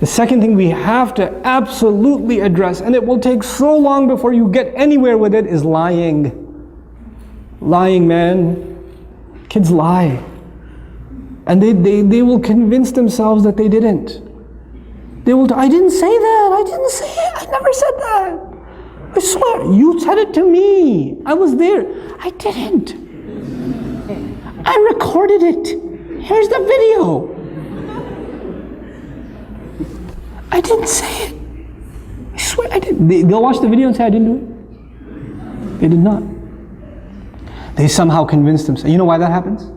The second thing we have to absolutely address, and it will take so long before you get anywhere with it, is lying. Lying, man. Kids lie. And they will convince themselves that they didn't. They will, I didn't say that, I didn't say it, I never said that. I swear, you said it to me. I was there. I didn't. I recorded it. Here's the video. I didn't say it. I swear I didn't. They'll watch the video and say I didn't do it. They did not. They somehow convinced themselves. You know why that happens?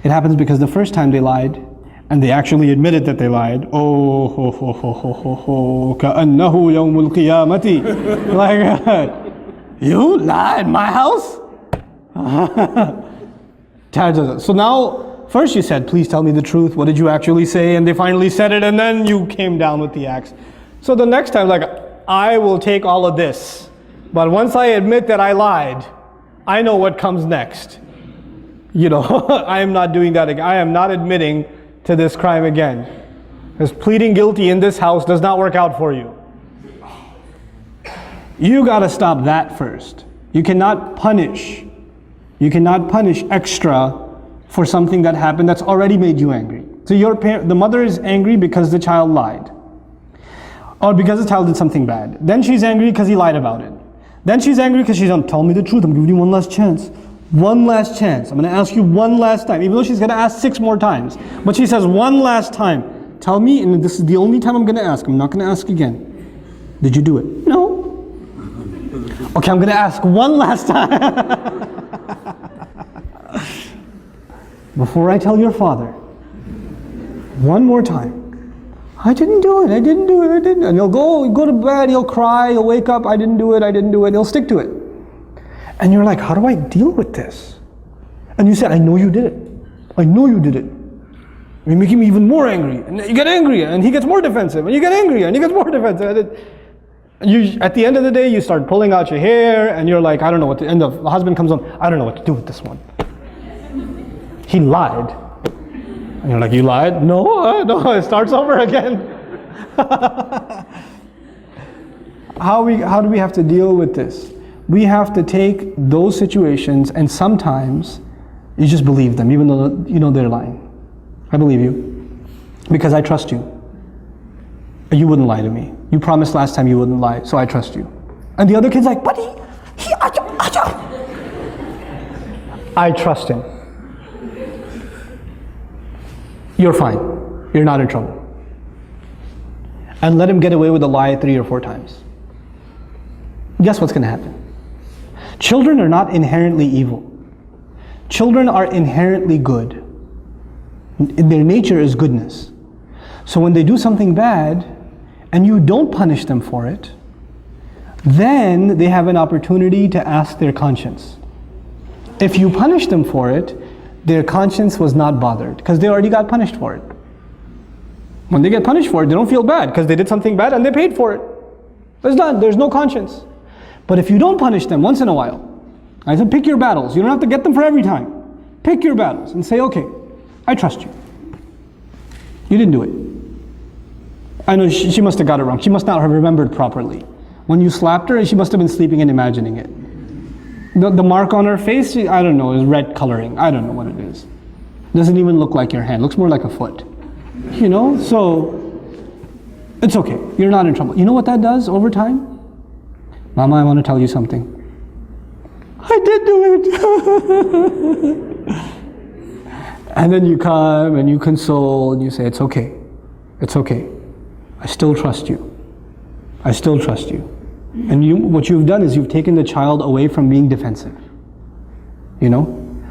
It happens because the first time they lied, and they actually admitted that they lied. Oh, ho, ho, ho, ho, ho, ho, ka'annahu yawmul qiyamati. Like, you lied in my house? So now, first you said, please tell me the truth. What did you actually say? And they finally said it, and then you came down with the axe. So the next time, like, I will take all of this. But once I admit that I lied, I know what comes next. You know, I am not doing that again. I am not admitting to this crime again. Because pleading guilty in this house does not work out for you. You got to stop that first. You cannot punish. You cannot punish extra for something that happened that's already made you angry. So the mother is angry because the child lied. Or because the child did something bad. Then she's angry because he lied about it. Then she's angry because she's like, tell me the truth, I'm giving you one last chance. One last chance. I'm going to ask you one last time, even though she's going to ask 6 more times. But she says one last time, tell me, and this is the only time I'm going to ask. I'm not going to ask again. Did you do it? No. Okay, I'm going to ask one last time. Before I tell your father, one more time. I didn't do it, I didn't do it, I didn't. And he'll go to bed, he'll cry, he'll wake up, I didn't do it, I didn't do it. He'll stick to it. And you're like, how do I deal with this? And you said, I know you did it. I know you did it. You're making me even more angry. And you get angrier, and he gets more defensive. And you get angrier, and he gets more defensive. And at the end of the day, you start pulling out your hair, and you're like, I don't know what to, and the husband comes on, I don't know what to do with this one. He lied. And you're like, you lied? No, no, it starts over again. How do we have to deal with this? We have to take those situations, and sometimes you just believe them, even though you know they're lying. I believe you, because I trust you. You wouldn't lie to me. You promised last time you wouldn't lie, so I trust you. And the other kid's like, but I trust him. You're fine. You're not in trouble. And let him get away with a lie 3 or 4 times. Guess what's going to happen? Children are not inherently evil. Children are inherently good. Their nature is goodness. So when they do something bad, and you don't punish them for it, then they have an opportunity to ask their conscience. If you punish them for it, their conscience was not bothered, because they already got punished for it. When they get punished for it, they don't feel bad, because they did something bad and they paid for it. It's done, there's no conscience. But if you don't punish them once in a while, I said pick your battles, you don't have to get them for every time. Pick your battles and say, okay, I trust you. You didn't do it. I know she must have got it wrong. She must not have remembered properly. When you slapped her, she must have been sleeping and imagining it. The mark on her face, I don't know, is red coloring. I don't know what it is. Doesn't even look like your hand. Looks more like a foot. You know, so it's okay. You're not in trouble. You know what that does over time? Mama, I want to tell you something. I did do it. And then you come and you console and you say, it's okay. It's okay. I still trust you. I still trust you. And what you've done is you've taken the child away from being defensive. You know?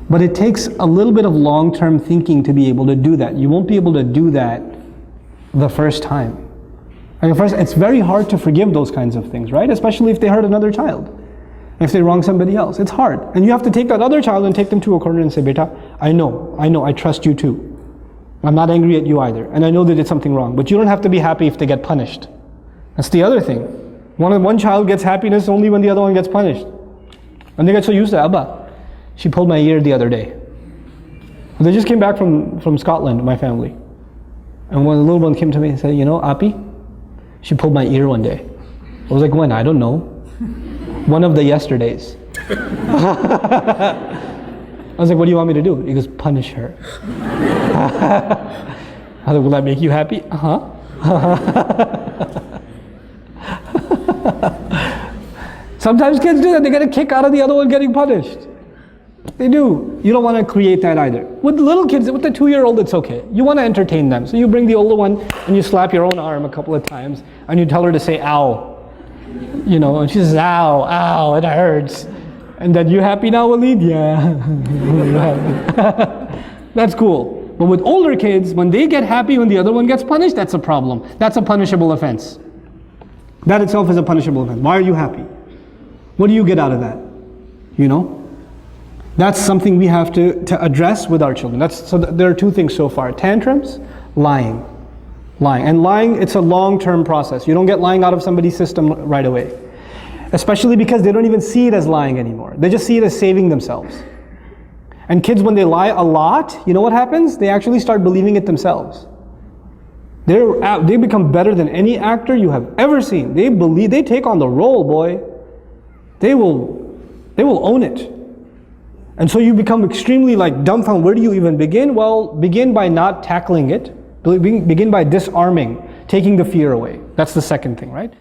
But it takes a little bit of long-term thinking to be able to do that. You won't be able to do that the first time. And first, it's very hard to forgive those kinds of things, right? Especially if they hurt another child. If they wrong somebody else. It's hard. And you have to take that other child and take them to a corner and say, Beta, I know, I trust you too. I'm not angry at you either. And I know they did something wrong. But you don't have to be happy if they get punished. That's the other thing. One child gets happiness only when the other one gets punished. And they get so used to Abba. She pulled my ear the other day. They just came back from Scotland, my family. And when the little one came to me and said, you know, Api, She pulled my ear one day. I was like, when? I don't know. One of the yesterdays. I was like, what do you want me to do? He goes, punish her. I was like, will that make you happy? Sometimes kids do that. They get a kick out of the other one getting punished. They do. You don't want to create that either. With the little kids, with the 2-year-old, it's okay. You want to entertain them. So you bring the older one and you slap your own arm a couple of times and you tell her to say, ow. You know, and she says, ow, ow, it hurts. And then, you happy now, Waleed? Yeah. That's cool. But with older kids, when they get happy when the other one gets punished, that's a problem. That's a punishable offense. That itself is a punishable offense. Why are you happy? What do you get out of that? You know? That's something we have to address with our children. So there are 2 things so far. Tantrums, lying. And lying, it's a long-term process. You don't get lying out of somebody's system right away. Especially because they don't even see it as lying anymore. They just see it as saving themselves. And kids, when they lie a lot, you know what happens? They actually start believing it themselves. They become better than any actor you have ever seen. They take on the role, boy. They will own it. And so you become extremely dumbfounded. Where do you even begin? Well, begin by not tackling it. Begin by disarming, taking the fear away. That's the second thing, right?